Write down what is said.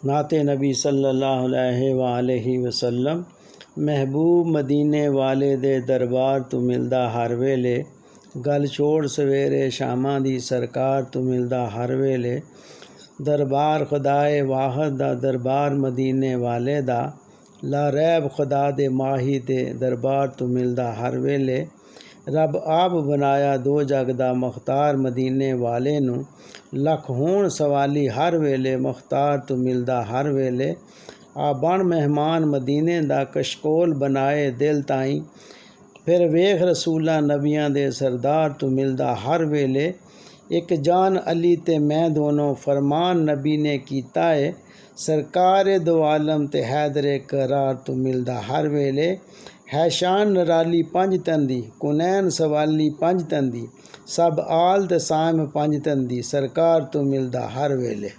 नाते नबी सल्लल्लाहु अलैहि वसल्लम। महबूब मदीने वाले दे दरबार तू मिलदा हर वेले। गल छोड़ सवेरे शामां दी सरकार तू मिलदा हर वेले। दरबार खुदाए वाहद दा दरबार मदीने वाले दा। ला रैब खुदा दे माही दे दरबार तू मिलदा हर वेले। रब आप बनाया दो जग दा मुख्तार मदीने वाले नू। लख होण सवाली हर वेले मुख्तार तू मिलदा हर वेले। आ बन मेहमान मदीने दा कशकोल बनाए दिल ताईं। फिर वेख रसूलां नबियां दे सरदार तू मिलदा हर वेले। एक जान अली ते मैं दोनों फरमान नबी ने कीता है। सरकार दो आलम ते हैदरे करार तू मिलदा हर वेले। है शान नराली पंज तन दी कुनैन सवाली पंज तन दी। सब आल ते साम पंज तन दी सरकार तू मिलदा हर वेले।